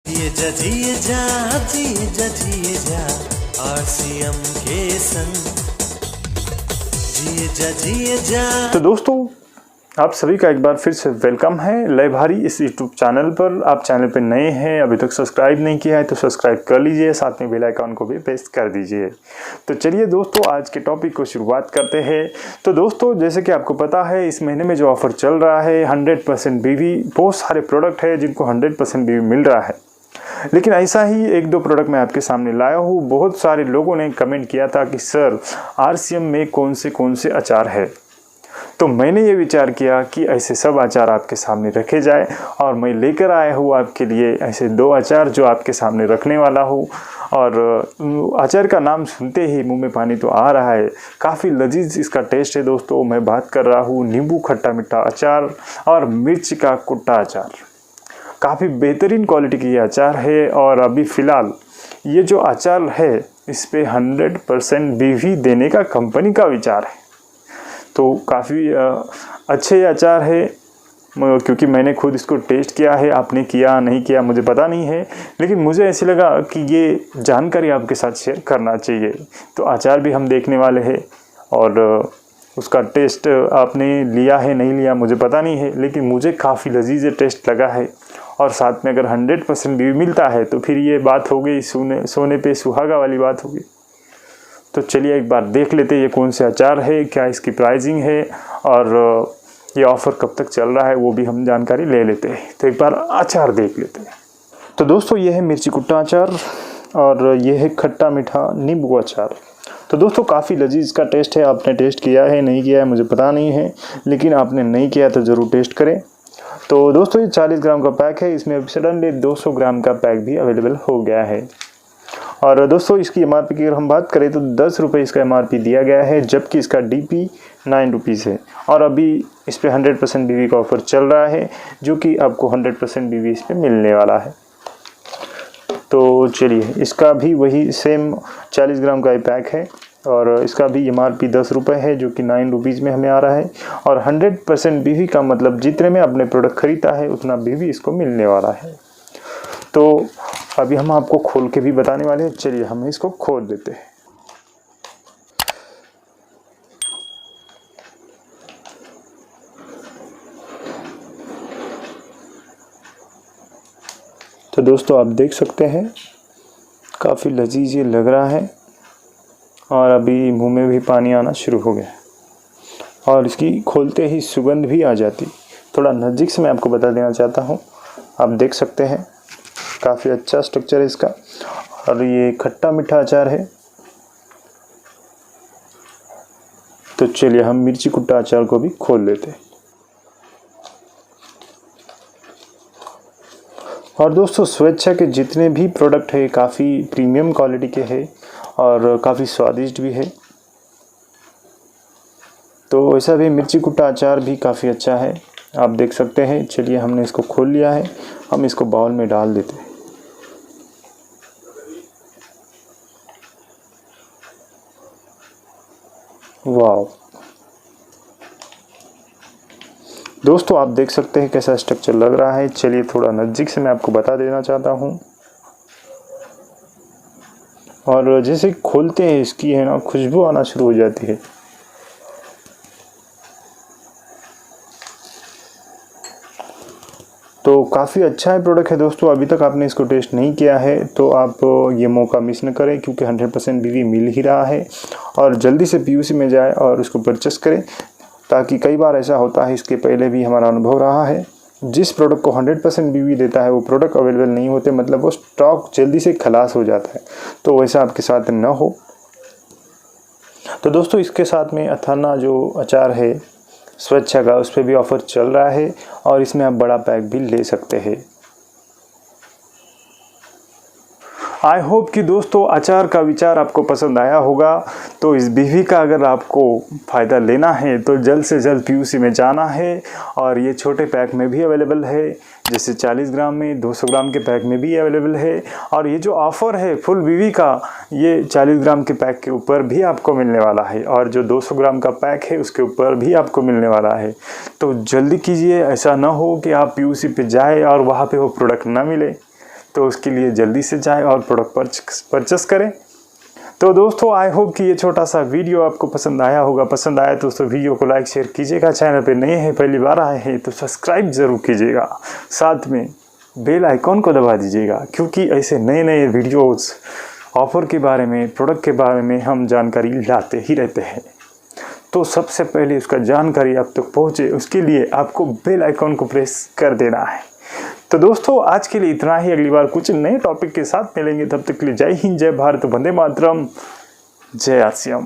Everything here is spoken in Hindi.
जिए जा RCM के संग जिए जा। तो दोस्तों आप सभी का एक बार फिर से वेलकम है लाई भारी इस यूट्यूब चैनल पर। आप चैनल पर नए हैं, अभी तक सब्सक्राइब नहीं किया है तो सब्सक्राइब कर लीजिए, साथ में बेल आइकन को भी प्रेस कर दीजिए। तो चलिए दोस्तों आज के टॉपिक को शुरुआत करते हैं। तो दोस्तों जैसे कि आपको पता है इस महीने में जो ऑफर चल रहा है 100% बीवी, बहुत सारे प्रोडक्ट है जिनको 100% बीवी मिल रहा है। लेकिन ऐसा ही एक दो प्रोडक्ट मैं आपके सामने लाया हूँ। बहुत सारे लोगों ने कमेंट किया था कि सर RCM में कौन से अचार है। तो मैंने ये विचार किया कि ऐसे सब अचार आपके सामने रखे जाए और मैं लेकर आया हूँ आपके लिए ऐसे दो अचार जो आपके सामने रखने वाला हूँ। और अचार का नाम सुनते ही मुंह में पानी तो आ रहा है, काफ़ी लजीज इसका टेस्ट है दोस्तों। मैं बात कर रहा हूँ नींबू खट्टा मीठा अचार और मिर्ची का कुट्टा अचार। काफ़ी बेहतरीन क्वालिटी की ये अचार है और अभी फ़िलहाल ये जो अचार है इस पे 100% बीवी देने का कंपनी का विचार है। तो काफ़ी अच्छे अचार है क्योंकि मैंने खुद इसको टेस्ट किया है। आपने किया नहीं किया मुझे पता नहीं है, लेकिन मुझे ऐसे लगा कि ये जानकारी आपके साथ शेयर करना चाहिए। तो अचार भी हम देखने वाले हैं और उसका टेस्ट आपने लिया है नहीं लिया मुझे पता नहीं है, लेकिन मुझे काफ़ी लजीज टेस्ट लगा है। और साथ में अगर 100% भी मिलता है तो फिर ये बात हो गई सोने पे सुहागा वाली बात होगी। तो चलिए एक बार देख लेते हैं ये कौन से अचार है, क्या इसकी प्राइसिंग है और ये ऑफ़र कब तक चल रहा है वो भी हम जानकारी ले लेते हैं। तो एक बार अचार देख लेते हैं। तो दोस्तों ये है मिर्ची कुट्टा अचार और ये है खट्टा मीठा नींबू अचार। तो दोस्तों काफ़ी लजीज का टेस्ट है। आपने टेस्ट किया है नहीं किया है मुझे पता नहीं है, लेकिन आपने नहीं किया तो ज़रूर टेस्ट करें। तो दोस्तों ये 40 ग्राम का पैक है, इसमें सडनली 200 ग्राम का पैक भी अवेलेबल हो गया है। और दोस्तों इसकी MRP की अगर हम बात करें तो 10 रुपये इसका MRP दिया गया है, जबकि इसका DP 9 रुपीज़ है। और अभी इस पर 100% बीवी का ऑफ़र चल रहा है जो कि आपको 100% बीवी इस पर मिलने वाला है। तो चलिए इसका भी वही सेम 40 ग्राम का ही पैक है और इसका भी MRP 10 रुपये है जो कि 9 रुपीज़ में हमें आ रहा है। और 100% बीवी का मतलब जितने में आपने प्रोडक्ट खरीदा है उतना बीवी इसको मिलने वाला है। तो अभी हम आपको खोल के भी बताने वाले हैं। चलिए हम इसको खोल देते हैं। तो दोस्तों आप देख सकते हैं काफ़ी लजीज ये लग रहा है और अभी मुंह में भी पानी आना शुरू हो गया और इसकी खोलते ही सुगंध भी आ जाती। थोड़ा नज़दीक से मैं आपको बता देना चाहता हूँ, आप देख सकते हैं काफ़ी अच्छा स्ट्रक्चर है इसका। और ये खट्टा मीठा अचार है। तो चलिए हम मिर्ची कुट्टा अचार को भी खोल लेते हैं। और दोस्तों स्वेच्छा के जितने भी प्रोडक्ट है काफ़ी प्रीमियम क्वालिटी के हैं और काफ़ी स्वादिष्ट भी है। तो वैसा भी मिर्ची कुट्टा अचार भी काफ़ी अच्छा है, आप देख सकते हैं। चलिए हमने इसको खोल लिया है, हम इसको बाउल में डाल देते हैं। वाह दोस्तों आप देख सकते हैं कैसा स्ट्रक्चर लग रहा है। चलिए थोड़ा नज़दीक से मैं आपको बता देना चाहता हूँ। और जैसे खोलते हैं इसकी है ना खुशबू आना शुरू हो जाती है। तो काफ़ी अच्छा है प्रोडक्ट है दोस्तों। अभी तक आपने इसको टेस्ट नहीं किया है तो आप ये मौका मिस न करें, क्योंकि 100% बीवी मिल ही रहा है। और जल्दी से PUC में जाए और इसको परचेस करें, ताकि कई बार ऐसा होता है, इसके पहले भी हमारा अनुभव रहा है, जिस प्रोडक्ट को 100% बीवी देता है वो प्रोडक्ट अवेलेबल नहीं होते, मतलब वो स्टॉक जल्दी से खलास हो जाता है। तो वैसा आपके साथ न हो। तो दोस्तों इसके साथ में अथाना जो अचार है स्वेच्छा का, उस पर भी ऑफ़र चल रहा है और इसमें आप बड़ा पैक भी ले सकते हैं। आई होप कि दोस्तों अचार का विचार आपको पसंद आया होगा। तो इस बीवी का अगर आपको फ़ायदा लेना है तो जल्द से जल्द PUC में जाना है। और ये छोटे पैक में भी अवेलेबल है, जैसे 40 ग्राम में, 200 ग्राम के पैक में भी अवेलेबल है। और ये जो ऑफ़र है फुल बीवी का, ये 40 ग्राम के पैक के ऊपर भी आपको मिलने वाला है और जो 200 ग्राम का पैक है उसके ऊपर भी आपको मिलने वाला है। तो जल्दी कीजिए, ऐसा ना हो कि आप PUC पे जाए और वहाँ पे वो प्रोडक्ट ना मिले। तो उसके लिए जल्दी से जाए और प्रोडक्ट परचेस करें। तो दोस्तों आई होप कि ये छोटा सा वीडियो आपको पसंद आया होगा। पसंद आया तो दोस्तों वीडियो को लाइक शेयर कीजिएगा। चैनल पे नए हैं, पहली बार आए हैं तो सब्सक्राइब ज़रूर कीजिएगा। साथ में बेल आइकॉन को दबा दीजिएगा, क्योंकि ऐसे नए नए वीडियोस ऑफ़र के बारे में, प्रोडक्ट के बारे में हम जानकारी लाते ही रहते हैं। तो सबसे पहले उसका जानकारी आप तक पहुँचे उसके लिए आपको बेल आइकॉन को प्रेस कर देना है। तो दोस्तों आज के लिए इतना ही। अगली बार कुछ नए टॉपिक के साथ मिलेंगे। तब तक के लिए जय हिंद, जय भारत, वंदे मातरम, जय आरसीएम।